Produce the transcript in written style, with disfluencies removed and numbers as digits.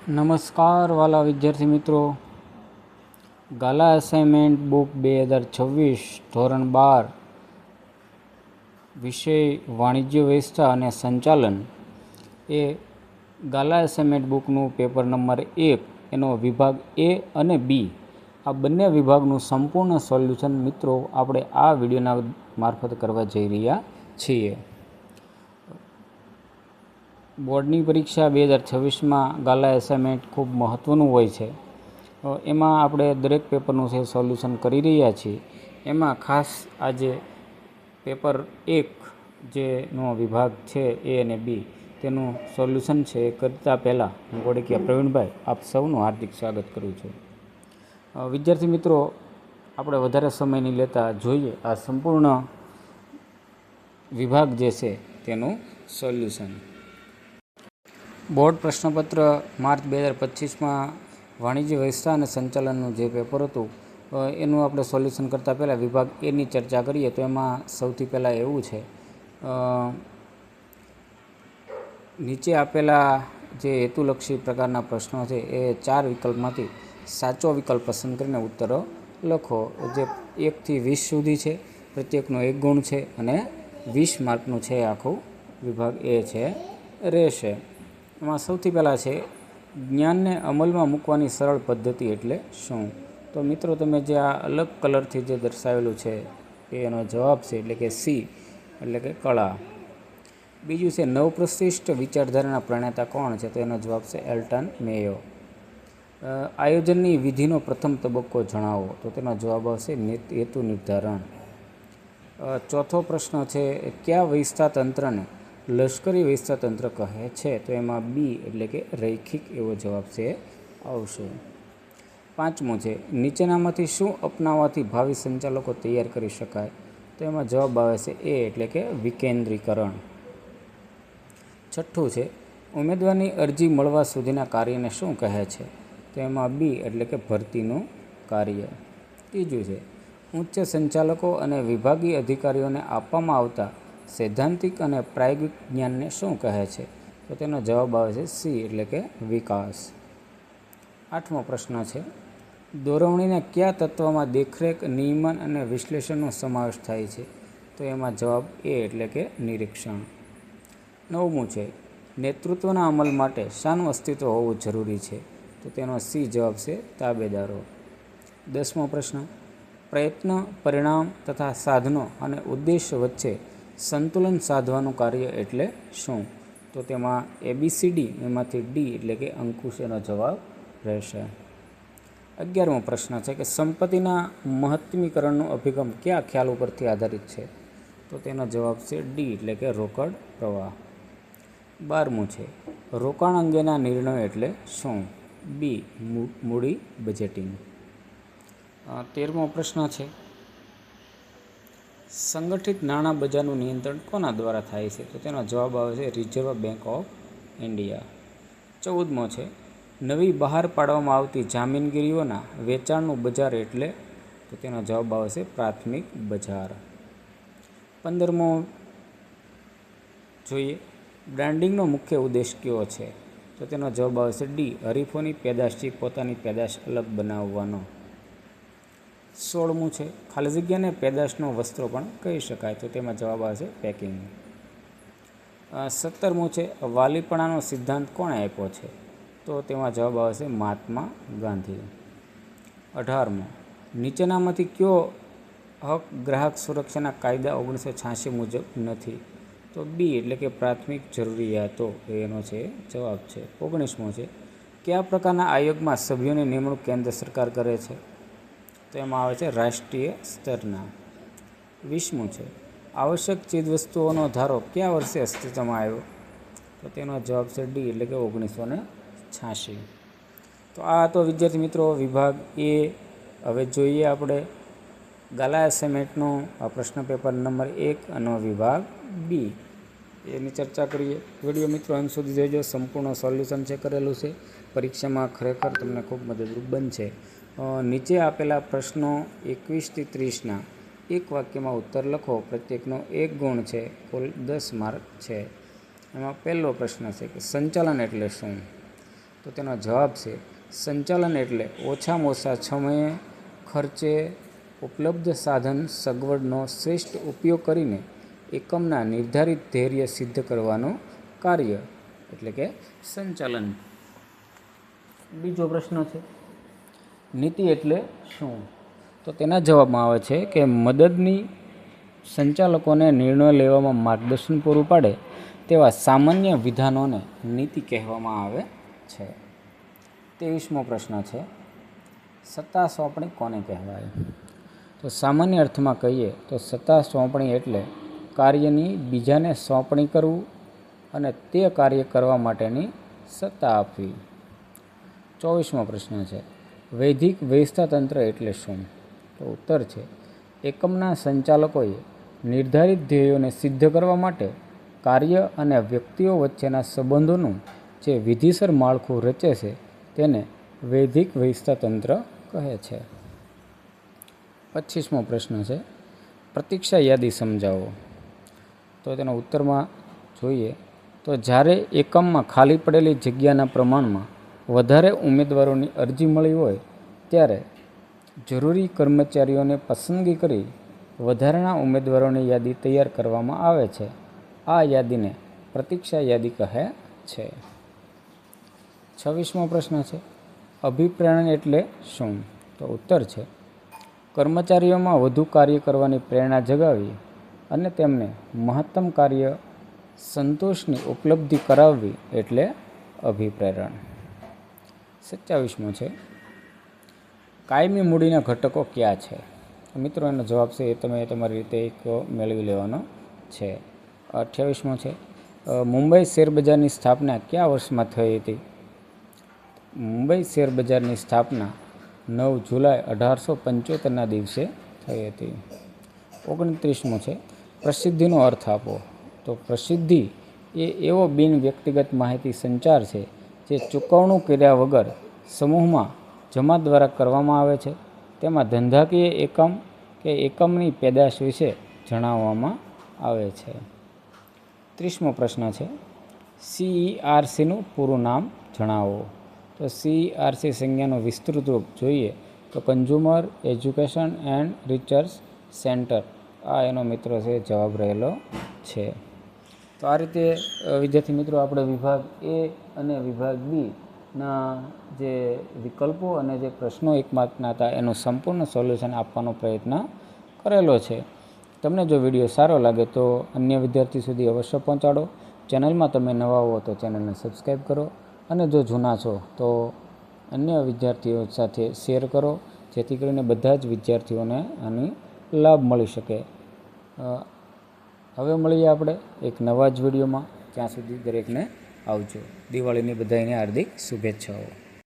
નમસ્કાર વાલા વિદ્યાર્થી મિત્રો, ગાલા અસાઇનમેન્ટ બુક 2026 ધોરણ 12 વિષય વાણિજ્ય વ્યવસ્થા અને સંચાલન એ ગાલા અસાઇનમેન્ટ બુકનું પેપર નંબર 1 એનો વિભાગ એ અને બી આ બંને વિભાગનું સંપૂર્ણ સોલ્યુશન મિત્રો આપણે આ વિડીયોના મારફત કરવા જઈ રહ્યા છીએ. બોર્ડની પરીક્ષા 2026માં ગાલા એસાઇનમેન્ટ ખૂબ મહત્ત્વનું હોય છે. એમાં આપણે દરેક પેપરનું છે સોલ્યુશન કરી રહ્યા છીએ. એમાં ખાસ આજે પેપર 1 જેનો વિભાગ છે એ અને બી તેનું સોલ્યુશન છે એ કરતાં પહેલાં હું કોડેકિયા પ્રવીણભાઈ આપ સૌનું હાર્દિક સ્વાગત કરું છું. વિદ્યાર્થી મિત્રો, આપણે વધારે સમય નહીં લેતા જોઈએ આ સંપૂર્ણ વિભાગ જે છે તેનું સોલ્યુશન. બોર્ડ પ્રશ્નપત્ર માર્ચ 2025માં વાણિજ્ય વ્યવસ્થા અને સંચાલનનું જે પેપર હતું એનું આપણે સોલ્યુશન કરતાં પહેલાં વિભાગ એની ચર્ચા કરીએ તો એમાં સૌથી પહેલાં એવું છે, નીચે આપેલા જે હેતુલક્ષી પ્રકારના પ્રશ્નો છે એ 4 વિકલ્પમાંથી સાચો વિકલ્પ પસંદ કરીને ઉત્તરો લખો. જે 1 થી 20 સુધી છે, પ્રત્યેકનો 1 ગુણ છે અને 20 માર્કનું છે આખું વિભાગ એ છે રહેશે. એમાં સૌથી પહેલાં છે જ્ઞાનને અમલમાં મૂકવાની સરળ પદ્ધતિ એટલે શું? તો મિત્રો તમે જે આ અલગ કલરથી જે દર્શાવેલું છે એનો જવાબ છે એટલે કે સી એટલે કે કળા. બીજું છે નવપ્રતિષ્ઠ વિચારધારાના પ્રણેતા કોણ છે? તો એનો જવાબ છે એલ્ટન મેયો. આયોજનની વિધિનો પ્રથમ તબક્કો જણાવો. તો તેનો જવાબ આવશે હેતુ નિર્ધારણ. ચોથો પ્રશ્ન છે કયા વ્યવસ્થા તંત્રને લશ્કરી વ્યવસ્થા તંત્ર કહે છે? તો એમાં બી એટલે કે રૈખિક એવો જવાબ છે આવશે. પાંચમું છે નીચેનામાંથી શું અપનાવવાથી ભાવિ સંચાલકો તૈયાર કરી શકાય? તો એમાં જવાબ આવે છે એ એટલે કે વિકેન્દ્રીકરણ. છઠ્ઠું છે ઉમેદવારની અરજી મળવા સુધીના કાર્યને શું કહે છે? તો એમાં બી એટલે કે ભરતીનું કાર્ય. ત્રીજું છે ઉચ્ચ સંચાલકો અને વિભાગીય અધિકારીઓને આપવામાં આવતા સૈદ્ધાંતિક અને પ્રાયોગિક જ્ઞાનને શું કહે છે? તો તેનો જવાબ આવે છે સી એટલે કે વિકાસ. આઠમો પ્રશ્ન છે દોરવણીના કયા તત્વમાં દેખરેખ, નિયમન અને વિશ્લેષણનો સમાવેશ થાય છે? તો એમાં જવાબ એ એટલે કે નિરીક્ષણ. નવમું છે નેતૃત્વના અમલ માટે શાનું અસ્તિત્વ હોવું જરૂરી છે? તો તેનો સી જવાબ છે તાબેદારો. 10મો પ્રશ્ન પ્રયત્ન, પરિણામ તથા સાધનો અને ઉદ્દેશ્ય વચ્ચે સંતુલન સાધવાનું કાર્ય એટલે શું? તો તેમાં ABCD એમાંથી ડી એટલે કે અંકુશ એનો જવાબ રહેશે. 11મો પ્રશ્ન છે કે સંપત્તિના મહત્તમીકરણનો અભિગમ કયા ખ્યાલ ઉપરથી આધારિત છે? તો તેનો જવાબ છે ડી એટલે કે રોકડ પ્રવાહ. 12મું છે રોકાણ અંગેના નિર્ણયો એટલે શું? બી મૂડી બજેટિંગ. 13મો પ્રશ્ન છે સંગઠિત નાણાં બજારનું નિયંત્રણ કોના દ્વારા થાય છે? તો તેનો જવાબ આવે છે રિઝર્વ બેંક ઓફ ઇન્ડિયા. 14મો છે નવી બહાર પાડવામાં આવતી જામીનગીરીઓના વેચાણનું બજાર એટલે? તો તેનો જવાબ આવે છે પ્રાથમિક બજાર. 15મો જોઈએ બ્રાન્ડિંગનો મુખ્ય ઉદ્દેશ કયો છે? તો તેનો જવાબ આવે છે ડી હરીફોની પેદાશથી પોતાની પેદાશ અલગ બનાવવાનો. 16મું છે ખાલી જગ્યાને પેદાશનો વસ્ત્રો પણ કહી શકાય. તો તેમાં જવાબ આવે છે પેકિંગ. 17મું છે વાલીપણાનો સિદ્ધાંત કોણે આપ્યો છે? તો તેમાં જવાબ આવે છે મહાત્મા ગાંધી. 18મો નીચેનામાંથી કયો હક ગ્રાહક સુરક્ષાના કાયદા 1986 મુજબ નથી? તો બી એટલે કે પ્રાથમિક જરૂરિયાતો એનો છે જવાબ છે. 19મો છે કયા પ્રકારના આયોગમાં સભ્યોની નિમણૂક કેન્દ્ર સરકાર કરે છે? તો એમાં આવે છે રાષ્ટ્રીય સ્તરના. 20મું છે આવશ્યક ચીજવસ્તુઓનો ધારો કયા વર્ષે અસ્તિત્વમાં આવ્યો? તો તેનો જવાબ છે ડી એટલે કે 1986. તો આ તો વિદ્યાર્થી મિત્રો વિભાગ એ. હવે જોઈએ આપણે ગાલા એસાઇનમેન્ટનો પ્રશ્ન પેપર નંબર 1 અને વિભાગ બી એની ચર્ચા કરીએ. વિડીયો મિત્રો અંત સુધી જોઈજો, સંપૂર્ણ સોલ્યુશન છે કરેલું છે. પરીક્ષામાં ખરેખર તમને ખૂબ મદદરૂપ બનશે. નીચે આપેલા પ્રશ્નો 21 થી 30ના એક વાક્યમાં ઉત્તર લખો. પ્રત્યેકનો 1 ગુણ છે, કુલ 10 માર્ક છે. એમાં પહેલો પ્રશ્ન છે કે સંચાલન એટલે શું? તો તેનો જવાબ છે સંચાલન એટલે ઓછામાં ઓછા સમયે ખર્ચે ઉપલબ્ધ સાધન સગવડનો શ્રેષ્ઠ ઉપયોગ કરીને એકમના નિર્ધારિત ધ્યેય સિદ્ધ કરવાનું કાર્ય એટલે કે સંચાલન. બીજો પ્રશ્ન છે, નીતિ એટલે શું? તો તેના જવાબમાં આવે છે કે મદદની સંચાલકોને નિર્ણય લેવામાં માર્ગદર્શન પૂરું પાડે તેવા સામાન્ય વિધાનોને નીતિ કહેવામાં આવે છે. 23મો પ્રશ્ન છે, સત્તા સોંપણી કોને કહેવાય? તો સામાન્ય અર્થમાં કહીએ તો સત્તા સોંપણી એટલે કાર્યની બીજાને સોંપણી કરવું અને તે કાર્ય કરવા માટેની સત્તા આપવી. 24મો પ્રશ્ન છે, વૈધિક વ્યવસ્થાતંત્ર એટલે શું? તો ઉત્તર છે એકમના સંચાલકોએ નિર્ધારિત ધ્યેયોને સિદ્ધ કરવા માટે કાર્ય અને વ્યક્તિઓ વચ્ચેના સંબંધોનું જે વિધિસર માળખું રચે છે તેને વૈધિક વ્યવસ્થાતંત્ર કહે છે. 25મો પ્રશ્ન છે, પ્રતીક્ષા યાદી સમજાવો. તો તેના ઉત્તરમાં જોઈએ તો જ્યારે એકમમાં ખાલી પડેલી જગ્યાના પ્રમાણમાં વધારે ઉમેદવારોની અરજી મળી હોય ત્યારે જરૂરી કર્મચારીઓને પસંદગી કરી વધારાના ઉમેદવારોની યાદી તૈયાર કરવામાં આવે છે. આ યાદીને પ્રતીક્ષા યાદી કહે છે. 26મો પ્રશ્ન છે, અભિપ્રેરણ એટલે શું? તો ઉત્તર છે કર્મચારીઓમાં વધુ કાર્ય કરવાની પ્રેરણા જગાવી અને તેમને મહત્તમ કાર્ય સંતોષની ઉપલબ્ધિ કરાવવી એટલે અભિપ્રેરણ. 27મો છે, કાયમી મૂડીના ઘટકો કયા છે? મિત્રો એનો જવાબ છે એ તમે તમારી રીતે એક મેળવી લેવાનો છે. 28મો છે, મુંબઈ શેરબજારની સ્થાપના કયા વર્ષમાં થઈ હતી? મુંબઈ શેરબજારની સ્થાપના 9 જુલાઈ 1875ના દિવસે થઈ હતી. 29મો છે, પ્રસિદ્ધિનો અર્થ આપો. તો પ્રસિદ્ધિ એ એવો બિન વ્યક્તિગત માહિતી સંચાર છે જે ચૂકવણું કર્યા વગર સમૂહમાં જમા દ્વારા કરવામાં આવે છે. તેમાં ધંધાકીય એકમ કે એકમની પેદાશ વિશે જણાવવામાં આવે છે. 30મો પ્રશ્ન છે, CERCનું પૂરું નામ જણાવો. તો CERC સંજ્ઞાનું વિસ્તૃત રૂપ જોઈએ તો consumer education and research centre. આ એનો મિત્રો છે જવાબ રહેલો છે. તો આ રીતે વિદ્યાર્થી મિત્રો આપણે વિભાગ એ અને વિભાગ બીના જે વિકલ્પો અને જે પ્રશ્નો એક માર્કના હતા એનું સંપૂર્ણ સોલ્યુશન આપવાનો પ્રયત્ન કરેલો છે. તમને જો વિડીયો સારો લાગે તો અન્ય વિદ્યાર્થી સુધી અવશ્ય પહોંચાડો. ચેનલમાં તમે નવા હો તો ચેનલને સબસ્ક્રાઈબ કરો અને જો જૂના છો તો અન્ય વિદ્યાર્થીઓ સાથે શેર કરો જેથી કરીને બધા જ વિદ્યાર્થીઓને આની લાભ મળી શકે. હવે મળીએ આપણે એક નવા જ વિડીયોમાં. ત્યાં સુધી દરેકને આવજો. દિવાળીની બધાને હાર્દિક શુભેચ્છાઓ.